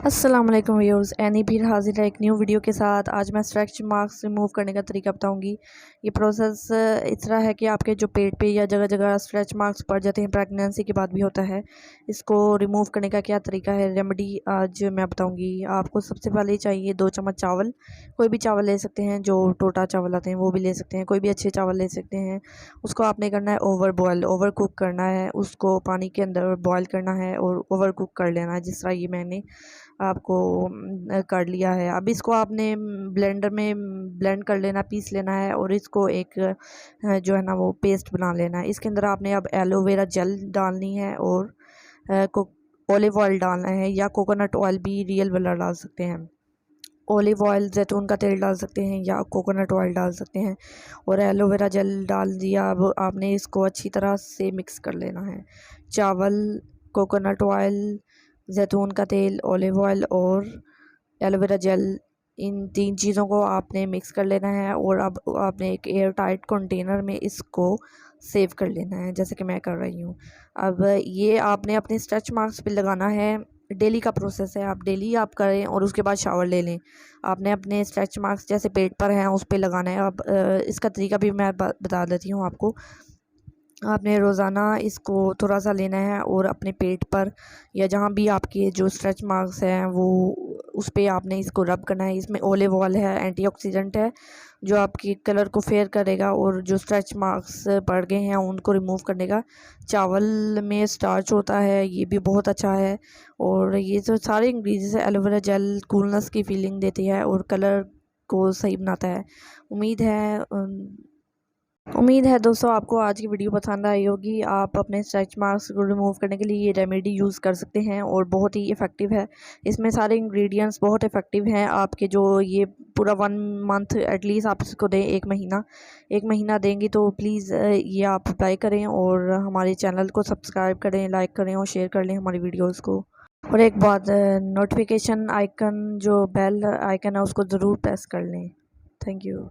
अस्सलाम वालेकुम viewers, any फिर हाजिर है एक न्यू वीडियो के साथ। आज मैं स्ट्रेच मार्क्स रिमूव करने का तरीका बताऊंगी। ये प्रोसेस इस तरह है कि आपके जो पेट पे या जगह जगह स्ट्रेच मार्क्स पड़ जाते हैं, प्रेगनेंसी के बाद भी होता है, इसको रिमूव करने का क्या तरीका है, रेमेडी आज मैं बताऊंगी। आपको सबसे पहले चाहिए 2 चम्मच चावल। कोई भी चावल ले सकते हैं, जो टोटा चावल आते हैं वो भी ले सकते हैं, कोई भी अच्छे चावल ले सकते हैं। उसको आपने करना है ओवर कुक करना है, उसको पानी के अंदर बॉयल करना है और ओवर कुक कर लेना है, जिस तरह ये मैंने आपको कर लिया है। अब इसको आपने ब्लेंडर में ब्लेंड कर लेना, पीस लेना है और इसको एक जो है ना वो पेस्ट बना लेना है। इसके अंदर आपने अब एलोवेरा जेल डालनी है और ऑलिव ऑयल डालना है, या कोकोनट ऑयल भी रियल वाला डाल सकते हैं। ऑलिव ऑयल जैतून का तेल डाल सकते हैं या कोकोनट ऑयल डाल सकते हैं, और एलोवेरा जेल डाल दिया। अब आपने इसको अच्छी तरह से मिक्स कर लेना है। चावल, कोकोनट ऑयल, जैतून का तेल, ऑलिव ऑयल और एलोवेरा जेल, इन 3 चीज़ों को आपने मिक्स कर लेना है और अब आपने एक एयर टाइट कंटेनर में इसको सेव कर लेना है, जैसे कि मैं कर रही हूँ। अब ये आपने अपने स्ट्रेच मार्क्स पे लगाना है। डेली का प्रोसेस है, आप डेली आप करें और उसके बाद शावर ले लें। आपने अपने स्ट्रेच मार्क्स जैसे पेट पर हैं उस पे लगाना है। अब इसका तरीका भी मैं बता देती हूँ आपको। आपने रोज़ाना इसको थोड़ा सा लेना है और अपने पेट पर या जहाँ भी आपके जो स्ट्रेच मार्क्स हैं वो उस पे आपने इसको रब करना है। इसमें ऑलिव ऑयल है, एंटीऑक्सीडेंट है, जो आपके कलर को फेयर करेगा और जो स्ट्रेच मार्क्स पड़ गए हैं उनको रिमूव करने का। चावल में स्टार्च होता है, ये भी बहुत अच्छा है। और ये जो सारे इंग्रेडिएंट्स है, एलोवेरा जेल कूलनेस की फीलिंग देती है और कलर को सही बनाता है। उम्मीद है दोस्तों आपको आज की वीडियो पसंद आई होगी। आप अपने स्ट्रेच मार्क्स को रिमूव करने के लिए ये रेमेडी यूज़ कर सकते हैं और बहुत ही इफ़ेक्टिव है। इसमें सारे इंग्रेडिएंट्स बहुत इफ़ेक्टिव हैं। आपके जो ये पूरा 1 मंथ एटलीस्ट आप इसको दें, 1 महीना देंगे तो प्लीज़ ये आप अप्लाई करें और हमारे चैनल को सब्सक्राइब करें, लाइक करें और शेयर कर लें हमारी वीडियोज़ को। और एक बात, नोटिफिकेशन आइकन जो बेल आइकन है उसको ज़रूर प्रेस कर लें। Thank you.